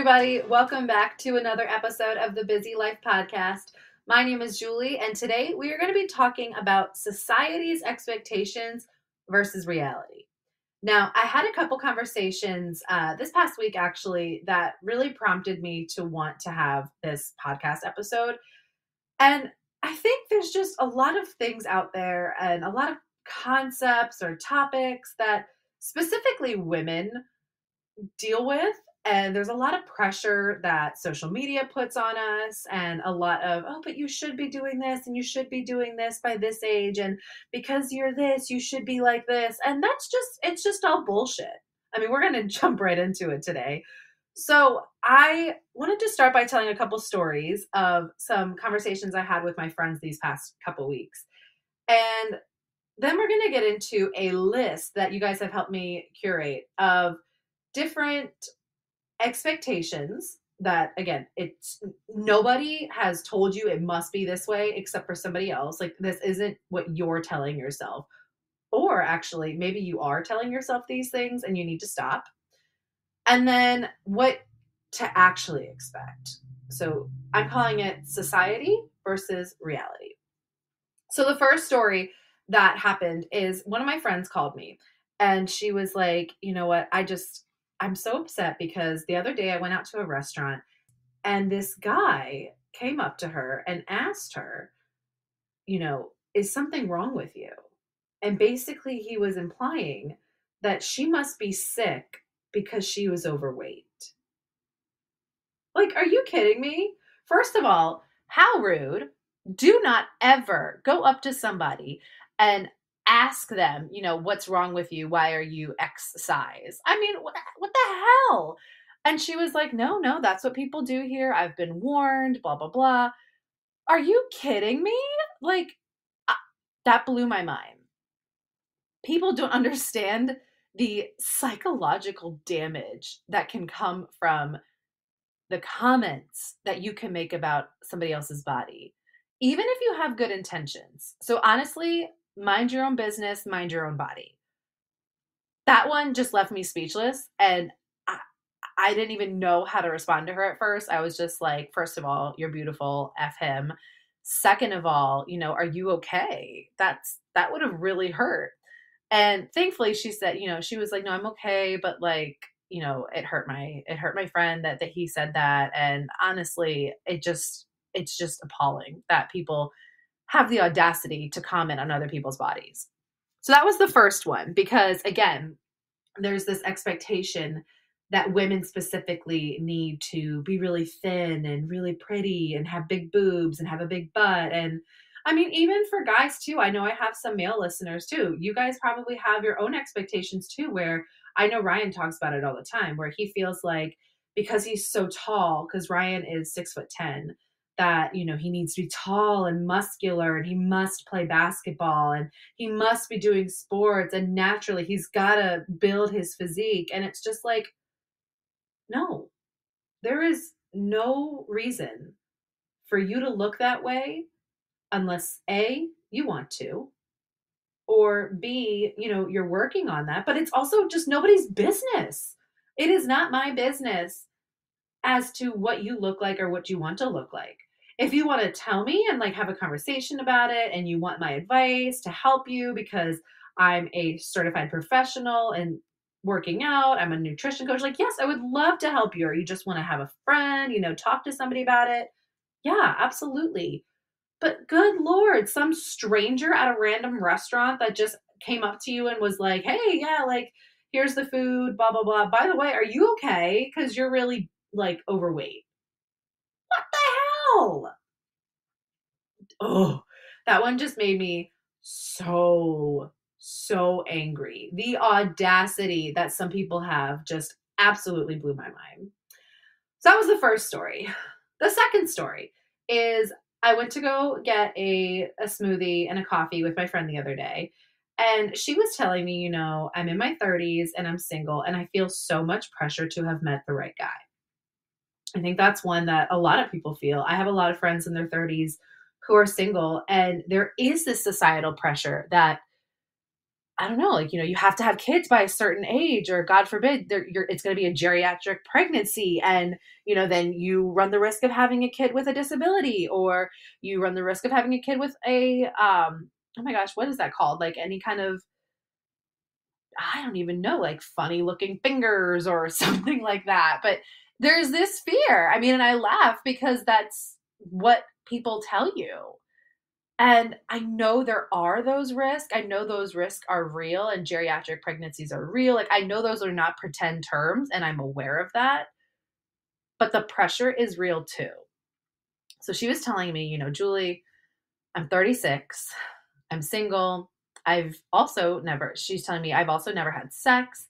everybody. Welcome back to another episode of the Busy Life Podcast. My name is Julie, and today we are going to be talking about society's expectations versus reality. Now, I had a couple conversations this past week, actually, that really prompted me to want to have this podcast episode. And I think there's just a lot of things out there and a lot of concepts or topics that specifically women deal with. And there's a lot of pressure that social media puts on us, and a lot of, oh, but you should be doing this and you should be doing this by this age. And because you're this, you should be like this. And it's just all bullshit. I mean, we're going to jump right into it today. So I wanted to start by telling a couple stories of some conversations I had with my friends these past couple weeks. And then we're going to get into a list that you guys have helped me curate of different expectations that, again, it's nobody has told you it must be this way except for somebody else. Like, this isn't what you're telling yourself. Or actually, maybe you are telling yourself these things and you need to stop. And then what to actually expect. So I'm calling it society versus reality. So the first story that happened is one of my friends called me and she was like, you know what, I'm so upset because the other day I went out to a restaurant and this guy came up to her and asked her, is something wrong with you? And basically he was implying that she must be sick because she was overweight. Like, are you kidding me? First of all, how rude. Do not ever go up to somebody and ask them, what's wrong with you? Why are you X size? I mean, what the hell? And she was like, no, that's what people do here. I've been warned, blah, blah, blah. Are you kidding me? Like, that blew my mind. People don't understand the psychological damage that can come from the comments that you can make about somebody else's body, even if you have good intentions. So honestly, mind your own business, mind your own body. That one just left me speechless. And I didn't even know how to respond to her at first. I was just like, first of all, you're beautiful, F him. Second of all, are you okay? That would have really hurt. And thankfully she said, she was like, no, I'm okay. But like, it hurt my friend that he said that. And honestly, it's just appalling that people have the audacity to comment on other people's bodies. So that was the first one, because again, there's this expectation that women specifically need to be really thin and really pretty and have big boobs and have a big butt. And I mean, even for guys too, I know I have some male listeners too. You guys probably have your own expectations too, where I know Ryan talks about it all the time, where he feels like because he's so tall, because Ryan is 6'10", that, he needs to be tall and muscular and he must play basketball and he must be doing sports and naturally he's got to build his physique. And it's just like, no, there is no reason for you to look that way unless A, you want to, or B, you're working on that. But it's also just nobody's business. It is not my business as to what you look like or what you want to look like. If you want to tell me and like have a conversation about it and you want my advice to help you because I'm a certified professional and working out, I'm a nutrition coach, like, yes, I would love to help you. Or you just want to have a friend, talk to somebody about it. Yeah, absolutely. But good Lord, some stranger at a random restaurant that just came up to you and was like, hey, yeah, like, here's the food, blah, blah, blah. By the way, are you okay? Because you're really like overweight. What the hell? Oh, that one just made me so angry. The audacity that some people have just absolutely blew my mind. So that was the first story. The second story is I went to go get a smoothie and a coffee with my friend the other day. And she was telling me, I'm in my 30s and I'm single and I feel so much pressure to have met the right guy. I think that's one that a lot of people feel. I have a lot of friends in their 30s who are single, and there is this societal pressure that I don't know, like, you have to have kids by a certain age, or God forbid, it's going to be a geriatric pregnancy. And, then you run the risk of having a kid with a disability, or you run the risk of having a kid with oh my gosh, what is that called? Like any kind of, I don't even know, like funny looking fingers or something like that. But there's this fear. I mean, and I laugh because that's what people tell you. And I know there are those risks. I know those risks are real, and geriatric pregnancies are real. Like, I know those are not pretend terms, and I'm aware of that. But the pressure is real too. So she was telling me, Julie, I'm 36. I'm single. She's telling me I've also never had sex.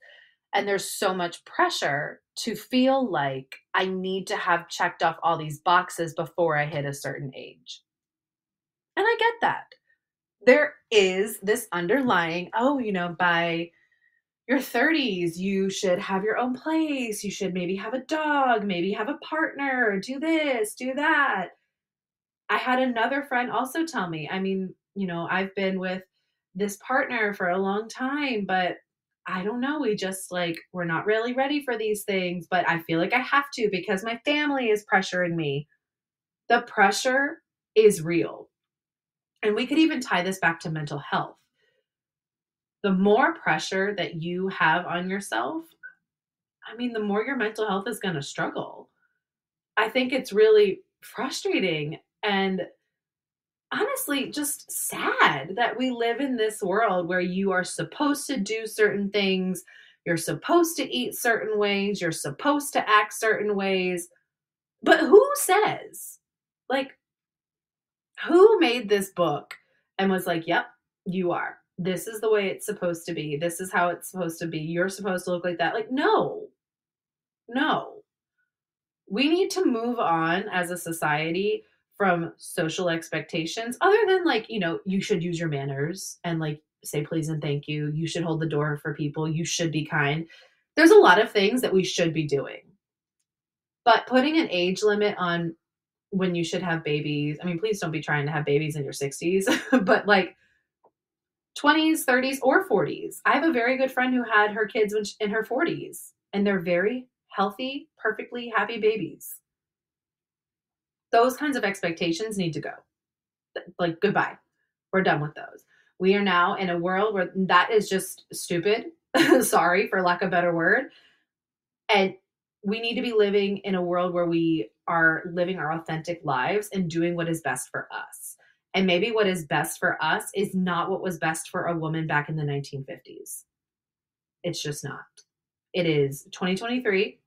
And there's so much pressure to feel like I need to have checked off all these boxes before I hit a certain age. And I get that. There is this underlying, by your 30s, you should have your own place. You should maybe have a dog, maybe have a partner, do this, do that. I had another friend also tell me, I mean, I've been with this partner for a long time, but I don't know. We just we're not really ready for these things, but I feel like I have to because my family is pressuring me. The pressure is real. And we could even tie this back to mental health. The more pressure that you have on yourself, I mean, the more your mental health is going to struggle. I think it's really frustrating and honestly just sad that we live in this world where you are supposed to do certain things, you're supposed to eat certain ways, you're supposed to act certain ways. But who says? Like, who made this book and was like, yep, you are. This is the way it's supposed to be. This is how it's supposed to be. You're supposed to look like that. Like, no, no. We need to move on as a society from social expectations, other than you should use your manners and say please and thank you. You should hold the door for people. You should be kind. There's a lot of things that we should be doing. But putting an age limit on when you should have babies, I mean, please don't be trying to have babies in your 60s, but 20s, 30s, or 40s. I have a very good friend who had her kids in her 40s, and they're very healthy, perfectly happy babies. Those kinds of expectations need to go. Goodbye. We're done with those. We are now in a world where that is just stupid. Sorry for lack of a better word. And we need to be living in a world where we are living our authentic lives and doing what is best for us. And maybe what is best for us is not what was best for a woman back in the 1950s. It's just not. It is 2023.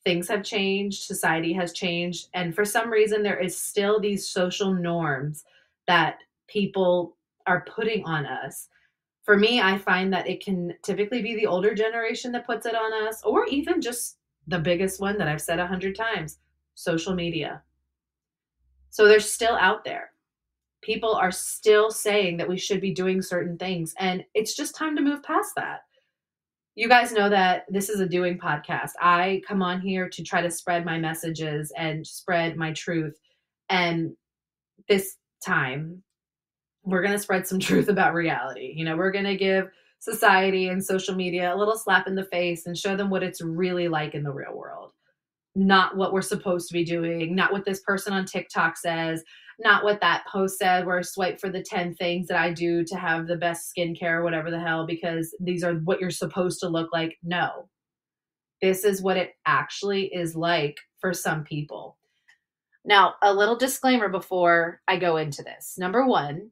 Things have changed. Society has changed. And for some reason, there is still these social norms that people are putting on us. For me, I find that it can typically be the older generation that puts it on us, or even just the biggest one that I've said 100 times, social media. So they're still out there. People are still saying that we should be doing certain things, and it's just time to move past that. You guys know that this is a doing podcast. I come on here to try to spread my messages and spread my truth. And this time, we're going to spread some truth about reality. We're going to give society and social media a little slap in the face and show them what it's really like in the real world. Not what we're supposed to be doing, not what this person on TikTok says, not what that post said where I swipe for the 10 things that I do to have the best skincare or whatever the hell, because these are what you're supposed to look like. No, this is what it actually is like for some people. Now, a little disclaimer before I go into this. Number one,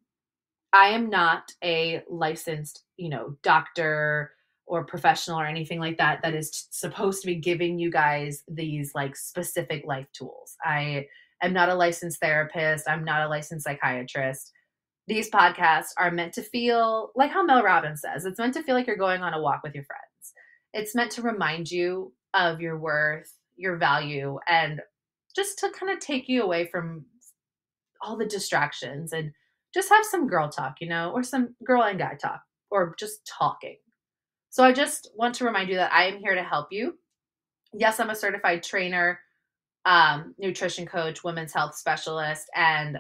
I am not a licensed, doctor or professional or anything like that is supposed to be giving you guys these specific life tools. I am not a licensed therapist. I'm not a licensed psychiatrist. These podcasts are meant to feel like how Mel Robbins says, it's meant to feel like you're going on a walk with your friends. It's meant to remind you of your worth, your value, and just to kind of take you away from all the distractions and just have some girl talk, or some girl and guy talk, or just talking. So I just want to remind you that I am here to help you. Yes, I'm a certified trainer, nutrition coach, women's health specialist, and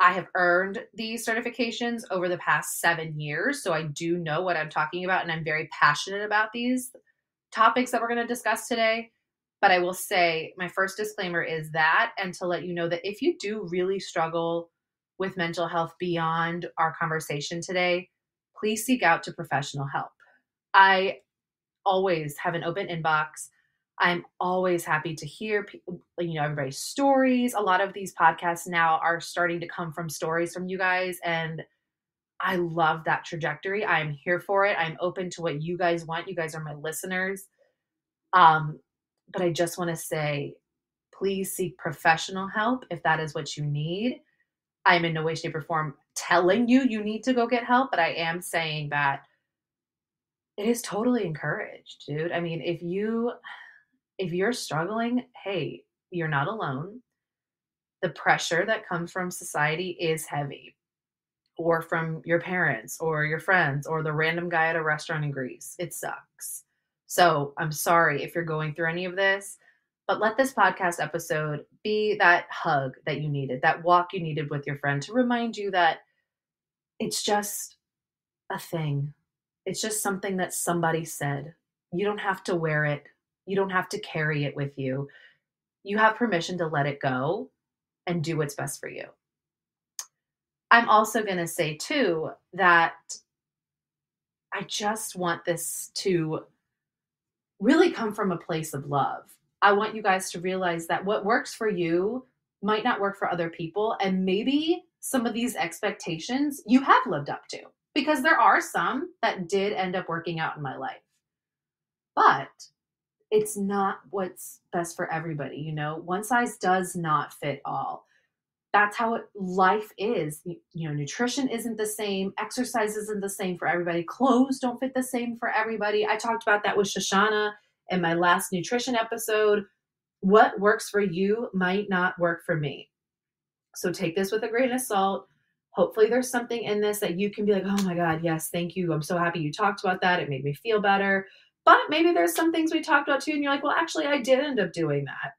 I have earned these certifications over the past 7 years. So I do know what I'm talking about. And I'm very passionate about these topics that we're going to discuss today. But I will say my first disclaimer is that, and to let you know that if you do really struggle with mental health beyond our conversation today, please seek out to professional help. I always have an open inbox. I'm always happy to hear everybody's stories. A lot of these podcasts now are starting to come from stories from you guys, and I love that trajectory. I'm here for it. I'm open to what you guys want. You guys are my listeners. But I just want to say, please seek professional help if that is what you need. I'm in no way, shape, or form telling you need to go get help, but I am saying that it is totally encouraged, dude. I mean, if you're struggling, hey, you're not alone. The pressure that comes from society is heavy, or from your parents or your friends or the random guy at a restaurant in Greece. It sucks. So I'm sorry if you're going through any of this, but let this podcast episode be that hug that you needed, that walk you needed with your friend to remind you that it's just a thing. It's just something that somebody said. You don't have to wear it. You don't have to carry it with you. You have permission to let it go and do what's best for you. I'm also going to say too that I just want this to really come from a place of love. I want you guys to realize that what works for you might not work for other people. And maybe some of these expectations you have lived up to, because there are some that did end up working out in my life. But it's not what's best for everybody. One size does not fit all. That's how life is. Nutrition isn't the same. Exercise isn't the same for everybody. Clothes don't fit the same for everybody. I talked about that with Shoshana in my last nutrition episode. What works for you might not work for me. So take this with a grain of salt. Hopefully there's something in this that you can be like, oh my God, yes, thank you. I'm so happy you talked about that. It made me feel better. But maybe there's some things we talked about too, and you're like, well, actually, I did end up doing that.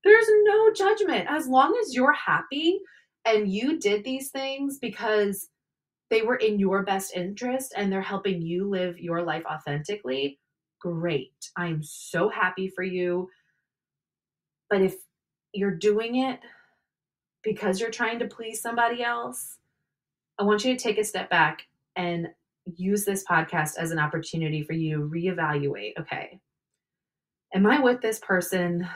There's no judgment. As long as you're happy and you did these things because they were in your best interest and they're helping you live your life authentically, great. I'm so happy for you. But if you're doing it because you're trying to please somebody else, I want you to take a step back and use this podcast as an opportunity for you to reevaluate. Okay, am I with this person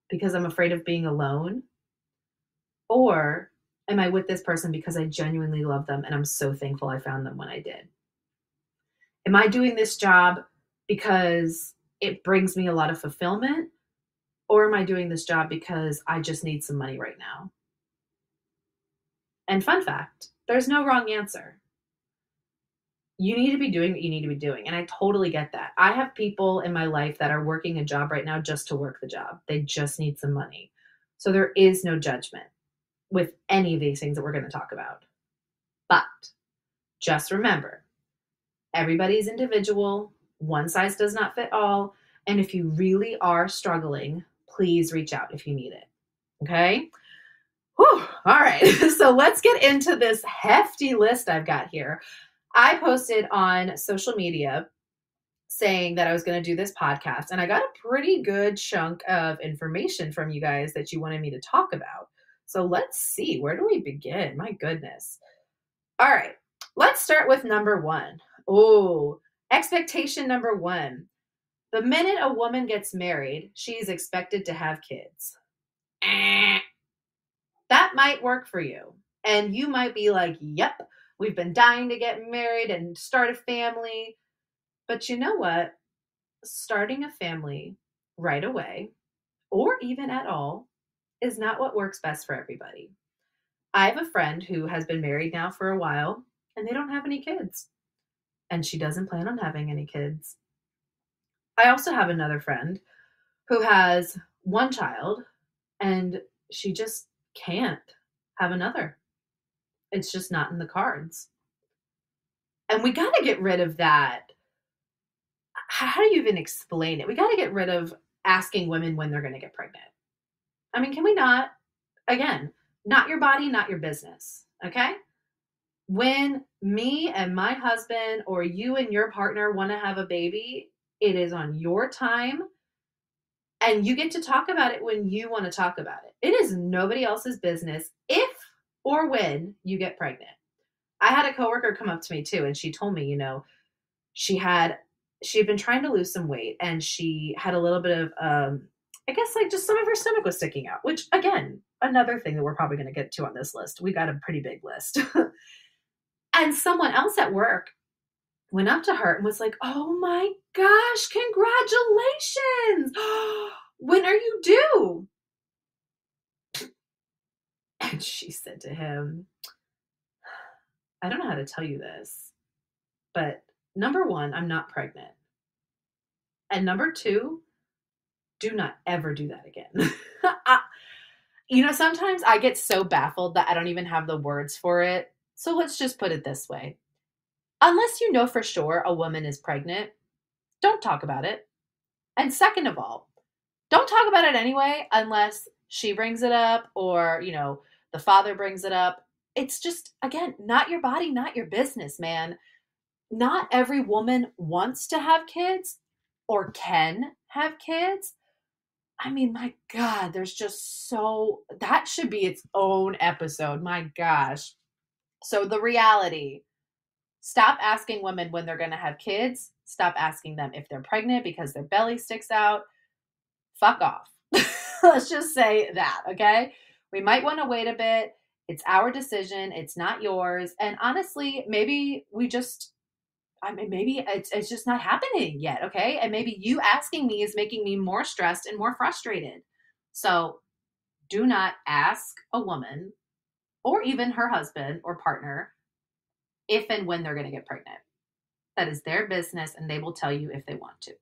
because I'm afraid of being alone? Or am I with this person because I genuinely love them and I'm so thankful I found them when I did? Am I doing this job because it brings me a lot of fulfillment? Or am I doing this job because I just need some money right now? And fun fact, there's no wrong answer. You need to be doing what you need to be doing. And I totally get that. I have people in my life that are working a job right now just to work the job. They just need some money. So there is no judgment with any of these things that we're going to talk about. But just remember, everybody's individual. One size does not fit all. And if you really are struggling, please reach out if you need it. Okay? Whew. All right. So let's get into this hefty list I've got here. I posted on social media saying that I was going to do this podcast, and I got a pretty good chunk of information from you guys that you wanted me to talk about. So let's see, where do we begin? My goodness. All right, let's start with number one. Oh, expectation number one. The minute a woman gets married, she's expected to have kids. That might work for you. And you might be like, yep, we've been dying to get married and start a family. But you know what? Starting a family right away, or even at all, is not what works best for everybody. I have a friend who has been married now for a while, and they don't have any kids. And she doesn't plan on having any kids. I also have another friend who has one child, and she just can't have another. It's just not in the cards. And we got to get rid of that. How do you even explain it? We got to get rid of asking women when they're going to get pregnant. I mean, can we not? Again, Not your body, not your business. Okay? When me and my husband or you and your partner want to have a baby, it is on your time and you get to talk about it when you want to talk about it. It is nobody else's business if or when you get pregnant. I had a coworker come up to me too, and she told me, she had she had been trying to lose some weight, and she had a little bit of I guess like just some of her stomach was sticking out, which again, another thing that we're probably going to get to on this list. We got a pretty big list. And someone else at work went up to her and was like, "Oh my gosh, congratulations. When are you due?" And she said to him, "I don't know how to tell you this, but number one, I'm not pregnant. And number two, do not ever do that again." Sometimes I get so baffled that I don't even have the words for it. So let's just put it this way. Unless you know for sure a woman is pregnant, don't talk about it. And second of all, don't talk about it anyway unless she brings it up or, the father brings it up. It's just, again, not your body, not your business, man. Not every woman wants to have kids or can have kids. I mean, my God, that should be its own episode. My gosh. So the reality, stop asking women when they're going to have kids. Stop asking them if they're pregnant because their belly sticks out. Fuck off. Let's just say that, okay? We might want to wait a bit. It's our decision. It's not yours. And honestly, maybe maybe it's just not happening yet, okay? And maybe you asking me is making me more stressed and more frustrated. So do not ask a woman or even her husband or partner if and when they're going to get pregnant. That is their business, and they will tell you if they want to.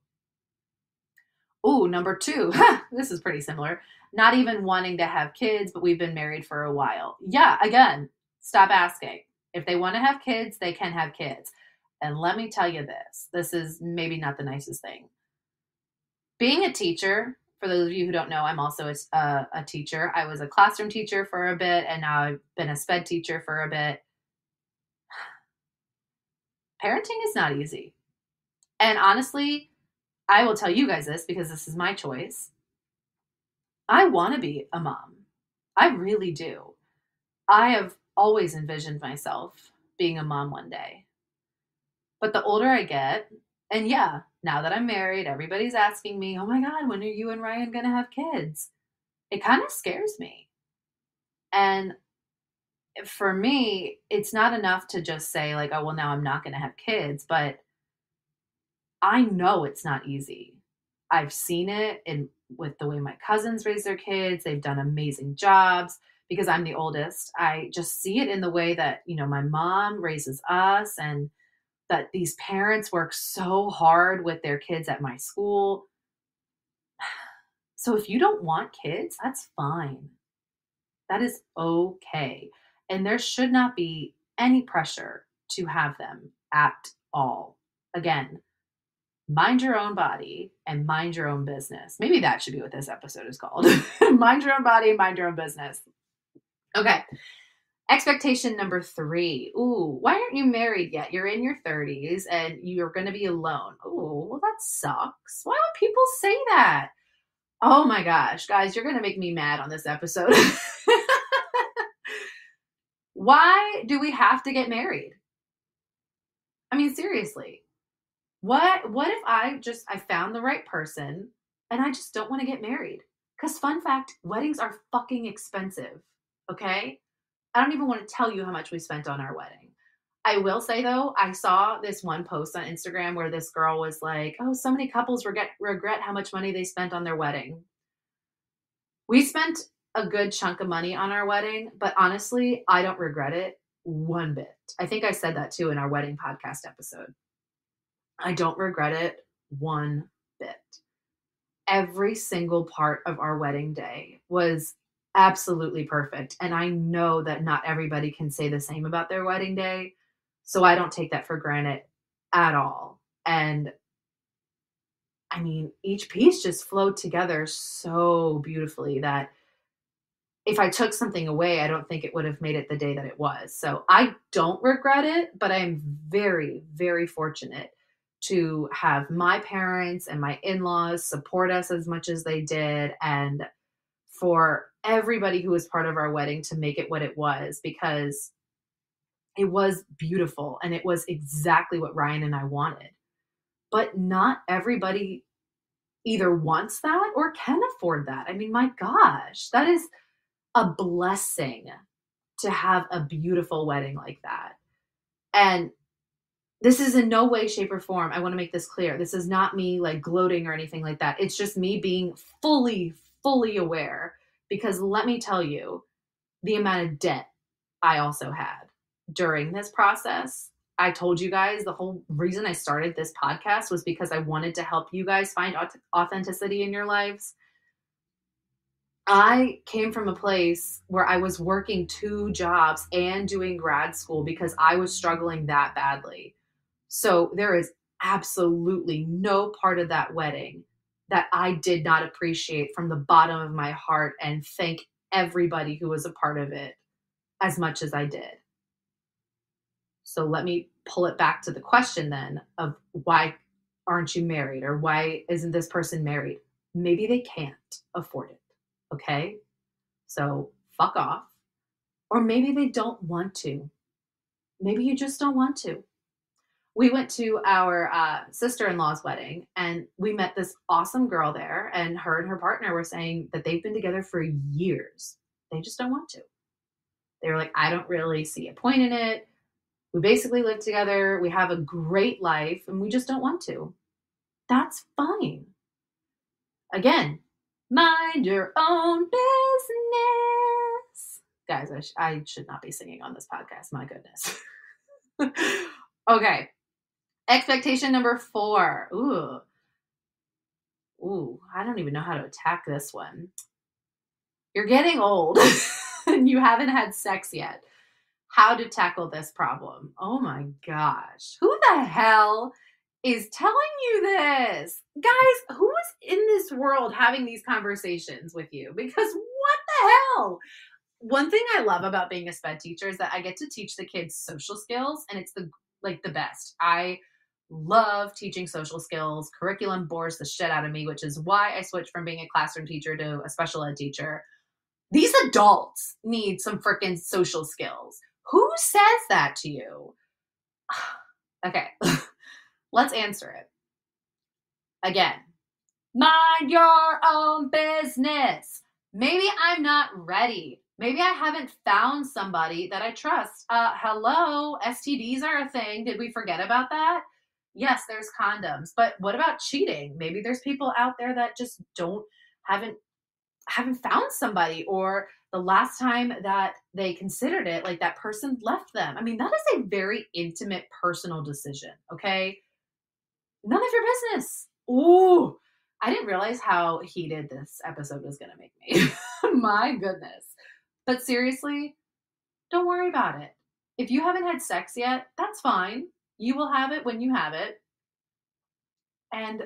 Ooh, number two. This is pretty similar. Not even wanting to have kids, but we've been married for a while. Yeah, again, stop asking. If they want to have kids, they can have kids. And let me tell you this is maybe not the nicest thing. Being a teacher, for those of you who don't know, I'm also a teacher. I was a classroom teacher for a bit, and now I've been a sped teacher for a bit. Parenting is not easy. And honestly, I will tell you guys this because this is my choice. I want to be a mom. I really do. I have always envisioned myself being a mom one day. But the older I get, and yeah, now that I'm married, everybody's asking me, "Oh my God, when are you and Ryan going to have kids?" It kind of scares me. And for me, it's not enough to just say like, "Oh, well, now I'm not going to have kids," but I know it's not easy. I've seen it with the way my cousins raise their kids. They've done amazing jobs because I'm the oldest. I just see it in the way that, my mom raises us and that these parents work so hard with their kids at my school. So if you don't want kids, that's fine. That is okay. And there should not be any pressure to have them at all. Again, mind your own body and mind your own business. Maybe that should be what this episode is called. Mind your own body, mind your own business. Okay. Expectation number 3. Ooh, why aren't you married yet? You're in your 30s and you're going to be alone. Ooh, well, that sucks. Why would people say that? Oh my gosh, guys, you're going to make me mad on this episode. Why do we have to get married? I mean, seriously. What if I found the right person and I just don't want to get married? Because fun fact, weddings are fucking expensive. Okay? I don't even want to tell you how much we spent on our wedding. I will say though, I saw this one post on Instagram where this girl was like, "Oh, so many couples regret how much money they spent on their wedding." We spent a good chunk of money on our wedding, but honestly, I don't regret it one bit. I think I said that too in our wedding podcast episode. I don't regret it one bit. Every single part of our wedding day was absolutely perfect. And I know that not everybody can say the same about their wedding day. So I don't take that for granted at all. And I mean, each piece just flowed together so beautifully that if I took something away, I don't think it would have made it the day that it was. So I don't regret it, but I'm very, very fortunate to have my parents and my in-laws support us as much as they did, and for everybody who was part of our wedding to make it what it was, because it was beautiful and it was exactly what Ryan and I wanted. But not everybody either wants that or can afford that. I mean, my gosh, that is a blessing to have a beautiful wedding like that. And this is in no way, shape, or form. I want to make this clear. This is not me like gloating or anything like that. It's just me being fully, fully aware. Because let me tell you, the amount of debt I also had during this process. I told you guys the whole reason I started this podcast was because I wanted to help you guys find authenticity in your lives. I came from a place where I was working 2 jobs and doing grad school because I was struggling that badly. So there is absolutely no part of that wedding that I did not appreciate from the bottom of my heart and thank everybody who was a part of it as much as I did. So let me pull it back to the question then of why aren't you married, or why isn't this person married? Maybe they can't afford it. Okay. So fuck off. Or maybe they don't want to. Maybe you just don't want to. We went to our sister-in-law's wedding and we met this awesome girl there, and her partner were saying that they've been together for years. They just don't want to. They were like, I don't really see a point in it. We basically live together. We have a great life and we just don't want to. That's fine. Again, mind your own business. Guys, I should not be singing on this podcast. My goodness. Okay. Expectation number 4. Ooh, I don't even know how to attack this one. You're getting old and you haven't had sex yet. How to tackle this problem. Oh my gosh. Who the hell is telling you this? Guys, who is in this world having these conversations with you? Because what the hell? One thing I love about being a sped teacher is that I get to teach the kids social skills, and it's the best. I love teaching social skills. Curriculum bores the shit out of me, which is why I switched from being a classroom teacher to a special ed teacher. These adults need some freaking social skills. Who says that to you? Okay, let's answer it. Again, mind your own business. Maybe I'm not ready. Maybe I haven't found somebody that I trust. Hello, STDs are a thing. Did we forget about that? Yes, there's condoms. But what about cheating? Maybe there's people out there that just haven't found somebody, or the last time that they considered it, like that person left them. I mean, that is a very intimate, personal decision. Okay. None of your business. Ooh, I didn't realize how heated this episode was going to make me. My goodness. But seriously, don't worry about it. If you haven't had sex yet, that's fine. You will have it when you have it. And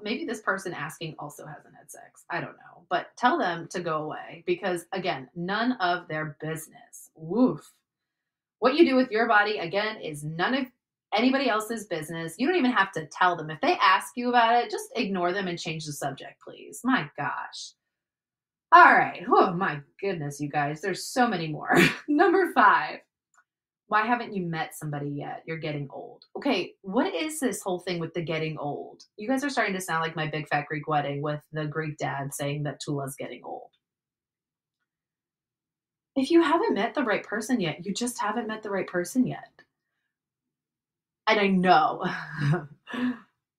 maybe this person asking also hasn't had sex. I don't know. But tell them to go away because, again, none of their business. Woof. What you do with your body, again, is none of anybody else's business. You don't even have to tell them. If they ask you about it, just ignore them and change the subject, please. My gosh. All right. Oh, my goodness, you guys. There's so many more. Number 5. Why haven't you met somebody yet? You're getting old. Okay, what is this whole thing with the getting old? You guys are starting to sound like my big fat Greek wedding with the Greek dad saying that Tula's getting old. If you haven't met the right person yet, you just haven't met the right person yet. And I know,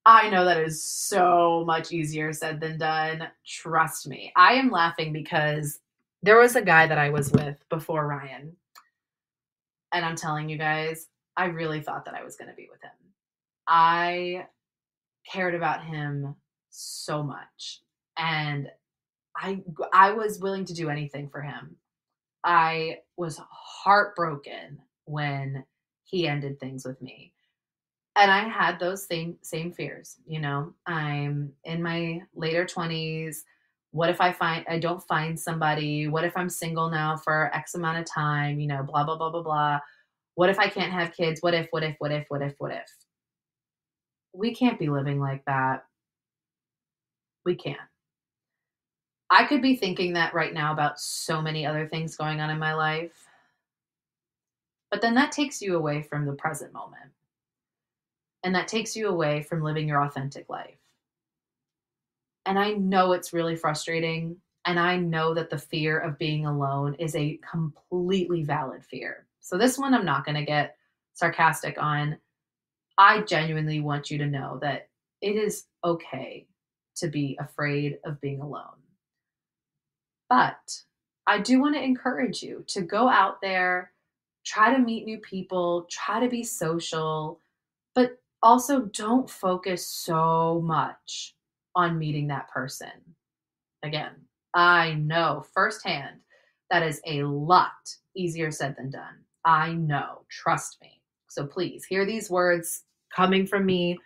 I know that is so much easier said than done. Trust me. I am laughing because there was a guy that I was with before Ryan. And I'm telling you guys, I really thought that I was going to be with him. I cared about him so much. And I was willing to do anything for him. I was heartbroken when he ended things with me. And I had those same fears, you know. I'm in my later 20s. What if I don't find somebody? What if I'm single now for X amount of time? Blah, blah, blah, blah, blah. What if I can't have kids? What if, what if, what if, what if, what if? We can't be living like that. We can't. I could be thinking that right now about so many other things going on in my life, but then that takes you away from the present moment. And that takes you away from living your authentic life. And I know it's really frustrating. And I know that the fear of being alone is a completely valid fear. So, this one I'm not going to get sarcastic on. I genuinely want you to know that it is okay to be afraid of being alone. But I do want to encourage you to go out there, try to meet new people, try to be social, but also don't focus so much on meeting that person. Again, I know firsthand that is a lot easier said than done. I know, trust me. So please hear these words coming from me,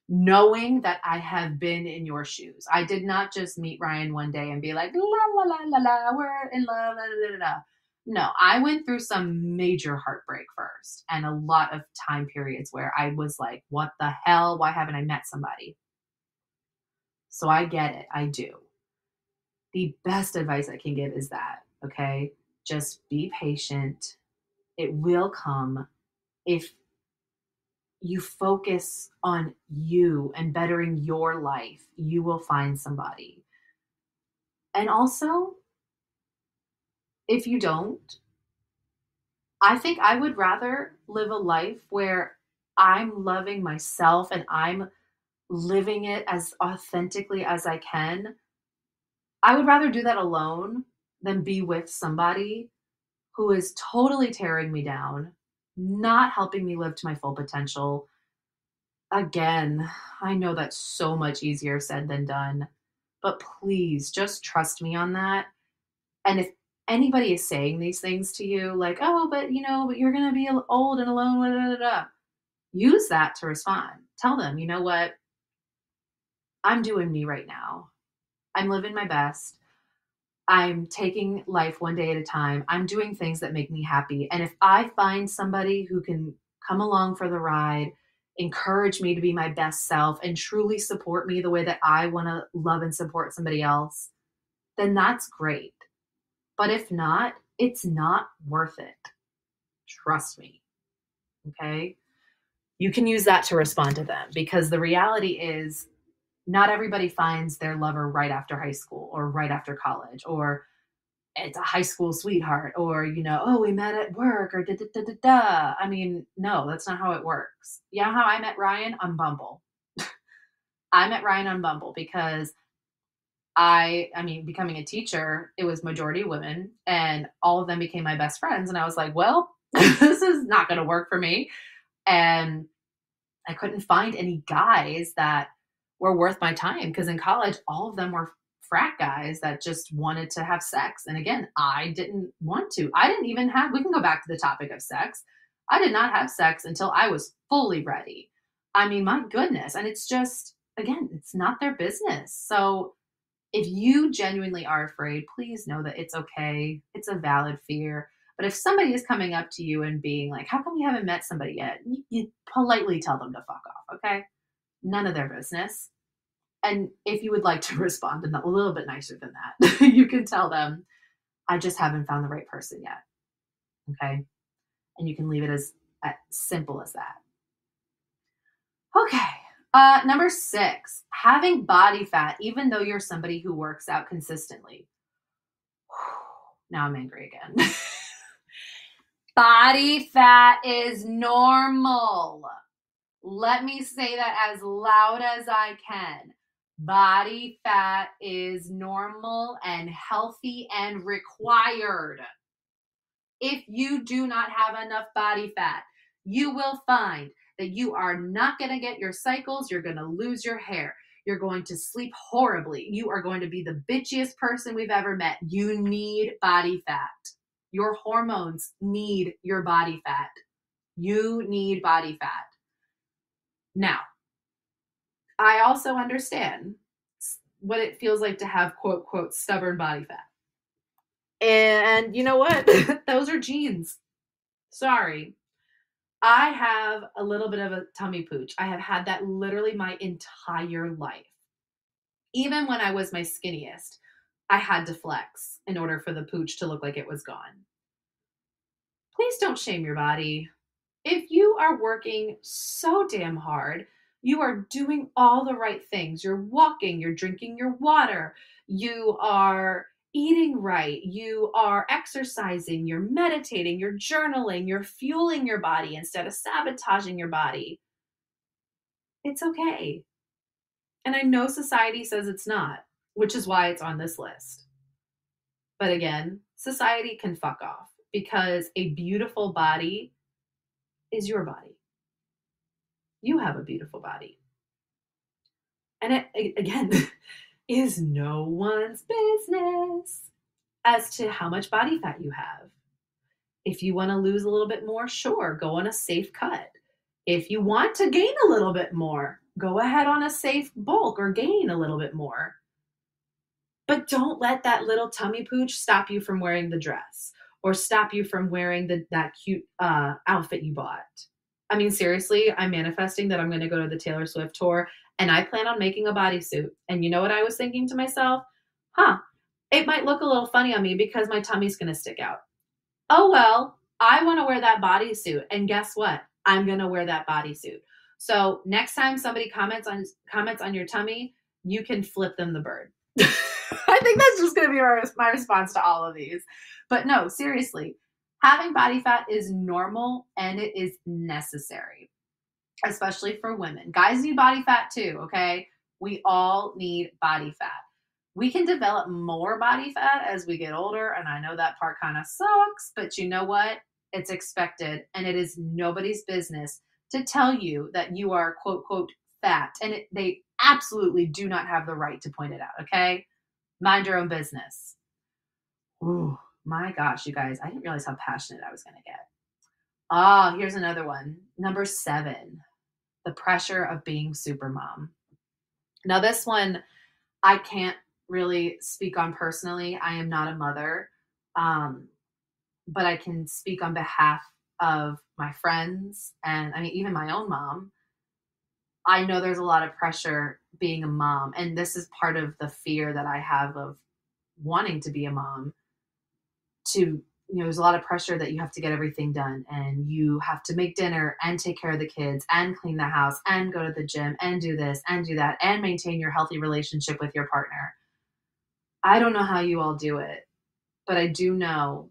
knowing that I have been in your shoes. I did not just meet Ryan one day and be like, la, la, la, la, la, we're in love, la, la, la, la. No, I went through some major heartbreak first and a lot of time periods where I was like, what the hell? Why haven't I met somebody? So I get it. I do. The best advice I can give is that, okay? Just be patient. It will come if you focus on you and bettering your life, you will find somebody. And also, if you don't, I think I would rather live a life where I'm loving myself and I'm living it as authentically as I can. I would rather do that alone than be with somebody who is totally tearing me down, not helping me live to my full potential. Again, I know that's so much easier said than done, but please just trust me on that. And if anybody is saying these things to you, like, oh, but you're going to be old and alone, blah, blah, blah, blah, use that to respond. Tell them, you know what? I'm doing me right now. I'm living my best. I'm taking life one day at a time. I'm doing things that make me happy. And if I find somebody who can come along for the ride, encourage me to be my best self, and truly support me the way that I want to love and support somebody else, then that's great. But if not, it's not worth it. Trust me. Okay. You can use that to respond to them because the reality is not everybody finds their lover right after high school or right after college, or it's a high school sweetheart, or, oh, we met at work, or da da da da da. I mean, no, that's not how it works. You know how I met Ryan? On Bumble. I met Ryan on Bumble because I mean, becoming a teacher, it was majority women, and all of them became my best friends. And I was like, well, this is not going to work for me. And I couldn't find any guys that were worth my time because in college, all of them were frat guys that just wanted to have sex. And again, I didn't want to. I didn't even have, we can go back to the topic of sex. I did not have sex until I was fully ready. I mean, my goodness. And it's just, again, it's not their business. So if you genuinely are afraid, please know that it's okay. It's a valid fear. But if somebody is coming up to you and being like, how come you haven't met somebody yet? You politely tell them to fuck off, okay? None of their business. And if you would like to respond a little bit nicer than that, you can tell them, I just haven't found the right person yet, okay? And you can leave it as simple as that. Okay. Number 6, having body fat, even though you're somebody who works out consistently. Now I'm angry again. Body fat is normal. Let me say that as loud as I can. Body fat is normal and healthy and required. If you do not have enough body fat, you will find that you are not going to get your cycles. You're going to lose your hair. You're going to sleep horribly. You are going to be the bitchiest person we've ever met. You need body fat. Your hormones need your body fat. You need body fat. Now, I also understand what it feels like to have quote, quote, stubborn body fat. And you know what? Those are genes. Sorry. I have a little bit of a tummy pooch. I have had that literally my entire life. Even when I was my skinniest, I had to flex in order for the pooch to look like it was gone. Please don't shame your body. If you are working so damn hard, you are doing all the right things. You're walking, you're drinking your water, you are eating right, you are exercising, you're meditating, you're journaling, you're fueling your body instead of sabotaging your body. It's okay. And I know society says it's not, which is why it's on this list. But again, society can fuck off because a beautiful body is your body. You have a beautiful body. And it, again, is no one's business as to how much body fat you have. If you want to lose a little bit more, sure, go on a safe cut. If you want to gain a little bit more, go ahead on a safe bulk or gain a little bit more. But don't let that little tummy pooch stop you from wearing the dress or stop you from wearing that cute outfit you bought. I mean, seriously, I'm manifesting that I'm going to go to the Taylor Swift tour and I plan on making a bodysuit. And you know what I was thinking to myself? It might look a little funny on me because my tummy's going to stick out. Oh, well, I want to wear that bodysuit. And guess what? I'm going to wear that bodysuit. So next time somebody comments on your tummy, you can flip them the bird. I think that's just going to be my response to all of these. But no, seriously, having body fat is normal and it is necessary, especially for women. Guys need body fat too, okay? We all need body fat. We can develop more body fat as we get older, and I know that part kind of sucks, but you know what? It's expected, and it is nobody's business to tell you that you are, quote, quote, fat, and they absolutely do not have the right to point it out, okay? Mind your own business. Ooh, my gosh, you guys, I didn't realize how passionate I was going to get. Here's another one. Number 7, the pressure of being super mom. Now, this one, I can't really speak on personally. I am not a mother, but I can speak on behalf of my friends and I mean, even my own mom. I know there's a lot of pressure being a mom, and this is part of the fear that I have of wanting to be a mom. There's a lot of pressure that you have to get everything done, and you have to make dinner and take care of the kids and clean the house and go to the gym and do this and do that and maintain your healthy relationship with your partner. I don't know how you all do it, but I do know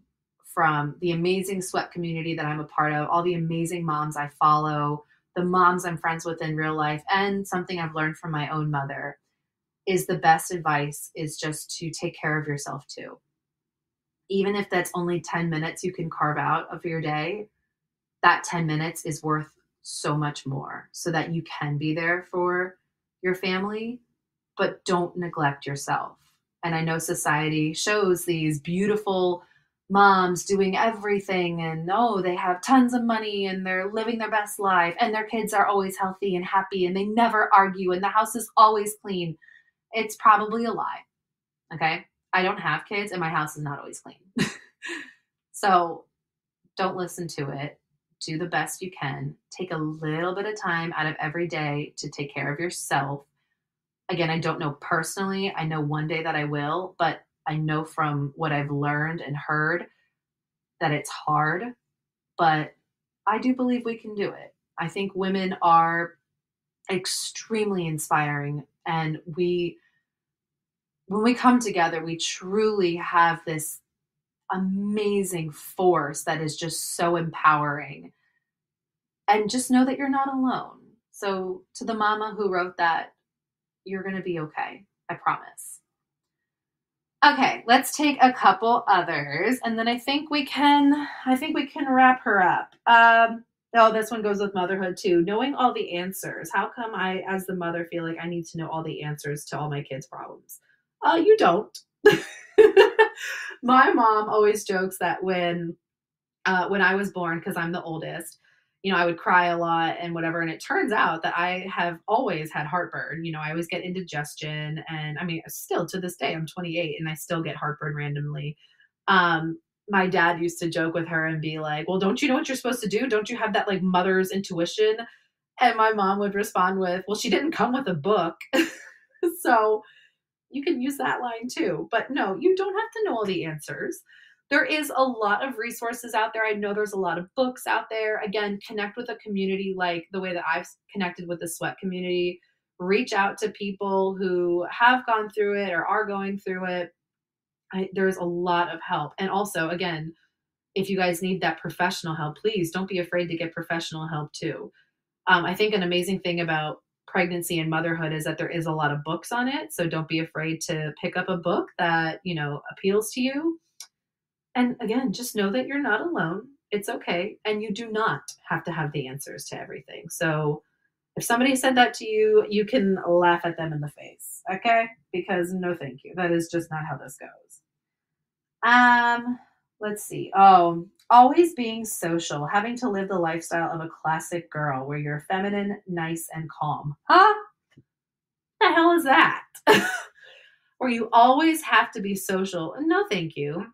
from the amazing sweat community that I'm a part of, all the amazing moms I follow, the moms I'm friends with in real life, and something I've learned from my own mother is the best advice is just to take care of yourself too. Even if that's only 10 minutes you can carve out of your day, that 10 minutes is worth so much more so that you can be there for your family, but don't neglect yourself. And I know society shows these beautiful moms doing everything and they have tons of money and they're living their best life and their kids are always healthy and happy and they never argue and the house is always clean. It's probably a lie. Okay. I don't have kids and my house is not always clean. So don't listen to it. Do the best you can. Take a little bit of time out of every day to take care of yourself. Again, I don't know personally. I know one day that I will, but I know from what I've learned and heard that it's hard, but I do believe we can do it. I think women are extremely inspiring, and when we come together, we truly have this amazing force that is just so empowering. And just know that you're not alone. So to the mama who wrote that, you're going to be okay. I promise. Okay, let's take a couple others and then I think we can wrap her up. This one goes with motherhood too. Knowing all the answers. How come I, as the mother, feel like I need to know all the answers to all my kids' problems? You don't. My mom always jokes that when I was born, because I'm the oldest, I would cry a lot and whatever. And it turns out that I have always had heartburn. I always get indigestion. And I mean, still to this day, I'm 28 and I still get heartburn randomly. My dad used to joke with her and be like, well, don't you know what you're supposed to do? Don't you have that like mother's intuition? And my mom would respond with, well, she didn't come with a book. So you can use that line too. But no, you don't have to know all the answers. There is a lot of resources out there. I know there's a lot of books out there. Again, connect with a community like the way that I've connected with the sweat community. Reach out to people who have gone through it or are going through it. There's a lot of help. And also, again, if you guys need that professional help, please don't be afraid to get professional help too. I think an amazing thing about pregnancy and motherhood is that there is a lot of books on it. So don't be afraid to pick up a book that, appeals to you. And again, just know that you're not alone. It's okay. And you do not have to have the answers to everything. So if somebody said that to you, you can laugh at them in the face. Okay? Because no, thank you. That is just not how this goes. Let's see. Oh, always being social, having to live the lifestyle of a classic girl where you're feminine, nice, and calm. Huh? What the hell is that? Where you always have to be social. No, thank you.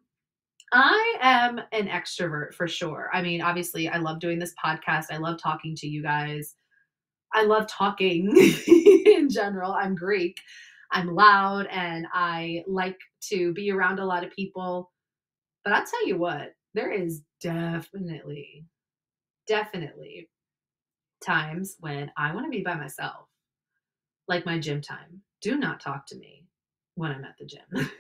I am an extrovert for sure. I mean, obviously, I love doing this podcast. I love talking to you guys. I love talking in general. I'm Greek. I'm loud and I like to be around a lot of people. But I'll tell you what, there is definitely times when I want to be by myself, like my gym time. Do not talk to me when I'm at the gym.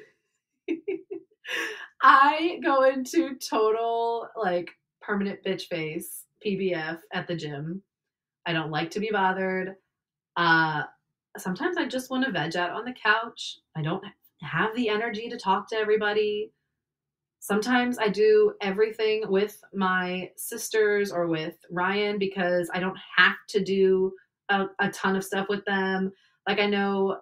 I go into total like permanent bitch face PBF at the gym. I don't like to be bothered. Sometimes I just want to veg out on the couch. I don't have the energy to talk to everybody. Sometimes I do everything with my sisters or with Ryan because I don't have to do a ton of stuff with them. Like I know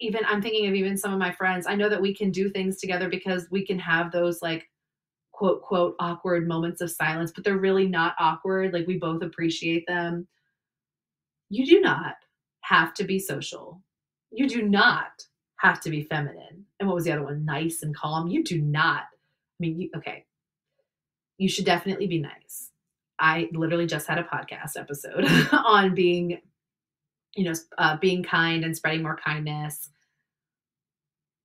even I'm thinking of even some of my friends. I know that we can do things together because we can have those like quote awkward moments of silence, but they're really not awkward. Like we both appreciate them. You do not have to be social. You do not have to be feminine. And what was the other one? Nice and calm. You do not. I mean, okay. You should definitely be nice. I literally just had a podcast episode on being, being kind and spreading more kindness.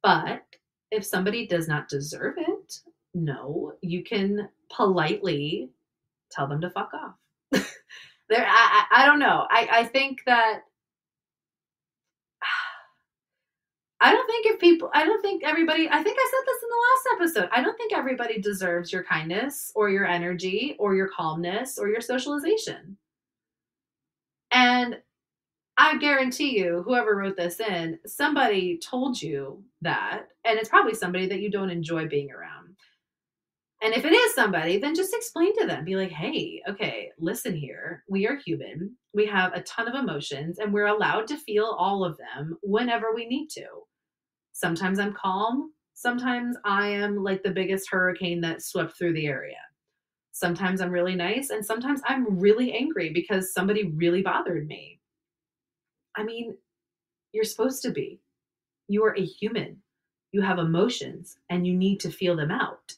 But if somebody does not deserve it, no, you can politely tell them to fuck off. I don't know. I think that I don't think everybody, I think I said this in the last episode. I don't think everybody deserves your kindness or your energy or your calmness or your socialization. And I guarantee you, whoever wrote this in, somebody told you that, and it's probably somebody that you don't enjoy being around. And if it is somebody, then just explain to them. Be like, hey, okay, listen here. We are human. We have a ton of emotions, and we're allowed to feel all of them whenever we need to. Sometimes I'm calm. Sometimes I am like the biggest hurricane that swept through the area. Sometimes I'm really nice, and sometimes I'm really angry because somebody really bothered me. I mean, you're supposed to be. You are a human. You have emotions, and you need to feel them out.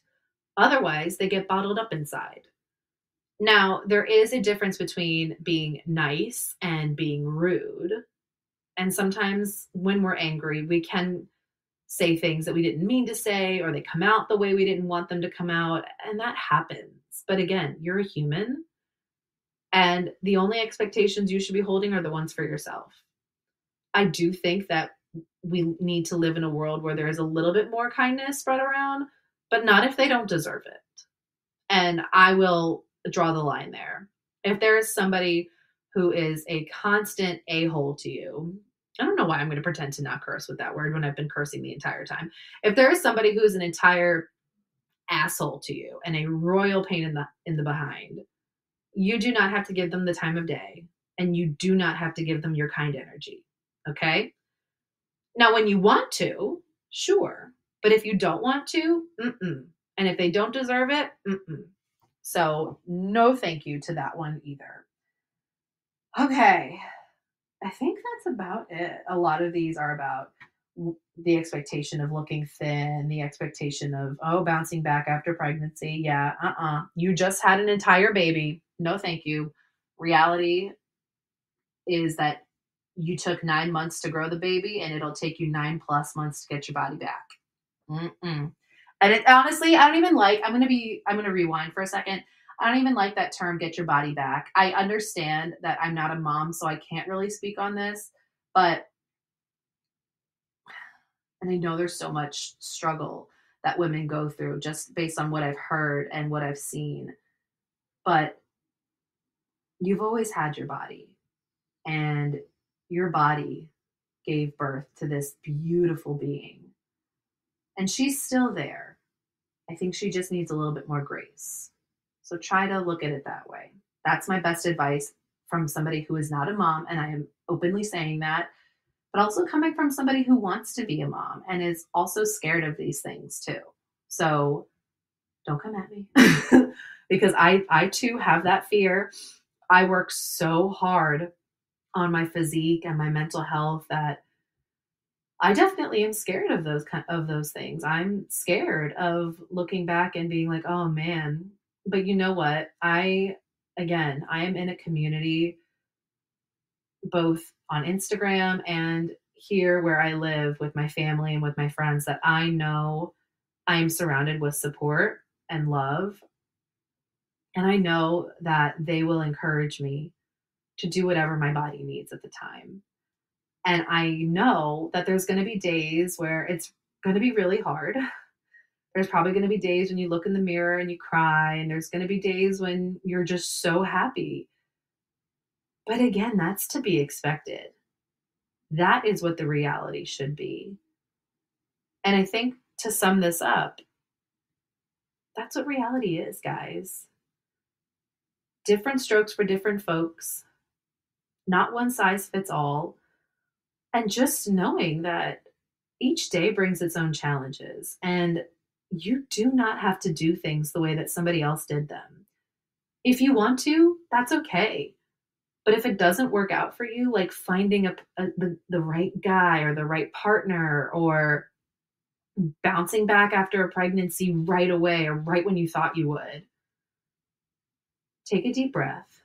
Otherwise, they get bottled up inside. Now, there is a difference between being nice and being rude. And sometimes when we're angry, we can say things that we didn't mean to say, or they come out the way we didn't want them to come out. And that happens. But again, you're a human. And the only expectations you should be holding are the ones for yourself. I do think that we need to live in a world where there is a little bit more kindness spread around, but not if they don't deserve it. And I will draw the line there. If there is somebody who is a constant a-hole to you, I don't know why I'm going to pretend to not curse with that word when I've been cursing the entire time. If there is somebody who is an entire asshole to you and a royal pain in the behind, you do not have to give them the time of day, and you do not have to give them your kind energy. Okay? Now, when you want to, sure. But if you don't want to, mm-mm. And if they don't deserve it, mm-mm. So, no thank you to that one either. Okay. I think that's about it. A lot of these are about the expectation of looking thin, the expectation of, oh, bouncing back after pregnancy. Yeah, You just had an entire baby. No, thank you. Reality is that you took 9 months to grow the baby, and it'll take you 9+ months to get your body back. Mm-mm. And it honestly, I don't even like, I'm gonna rewind for a second. I don't even like that term, get your body back. I understand that I'm not a mom, so I can't really speak on this, but, and I know there's so much struggle that women go through just based on what I've heard and what I've seen. But you've always had your body, and your body gave birth to this beautiful being, and she's still there. I think she just needs a little bit more grace. So try to look at it that way. That's my best advice from somebody who is not a mom. And I am openly saying that, but also coming from somebody who wants to be a mom and is also scared of these things too. So don't come at me because I too have that fear. I work so hard on my physique and my mental health that I definitely am scared of those things. I'm scared of looking back and being like, "Oh man." But you know what? I am in a community both on Instagram and here where I live with my family and with my friends that I know I'm surrounded with support and love, and I know that they will encourage me to do whatever my body needs at the time. And I know that there's going to be days where it's going to be really hard. There's probably going to be days when you look in the mirror and you cry, and there's going to be days when you're just so happy. But again, that's to be expected. That is what the reality should be. And I think to sum this up, that's what reality is, guys. Different strokes for different folks, not one size fits all. And just knowing that each day brings its own challenges, and you do not have to do things the way that somebody else did them. If you want to, that's okay. But if it doesn't work out for you, like finding the right guy or the right partner, or bouncing back after a pregnancy right away or right when you thought you would, take a deep breath.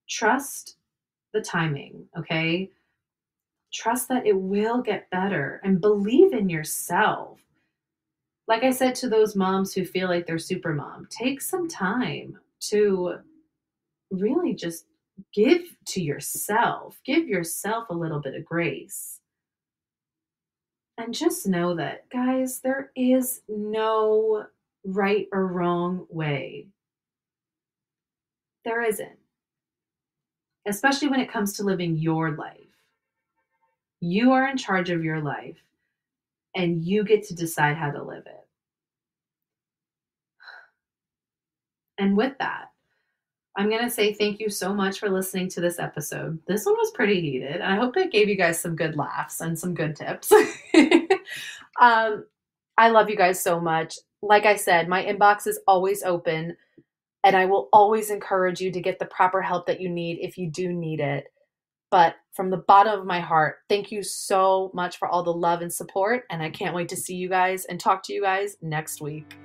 Trust the timing, okay? Trust that it will get better and believe in yourself. Like I said to those moms who feel like they're super mom, take some time to really just give yourself a little bit of grace. And just know that, guys, there is no right or wrong way. There isn't, especially when it comes to living your life. You are in charge of your life, and you get to decide how to live it. And with that, I'm going to say thank you so much for listening to this episode. This one was pretty heated. I hope it gave you guys some good laughs and some good tips. I love you guys so much. Like I said, my inbox is always open, and I will always encourage you to get the proper help that you need if you do need it. But from the bottom of my heart, thank you so much for all the love and support. And I can't wait to see you guys and talk to you guys next week.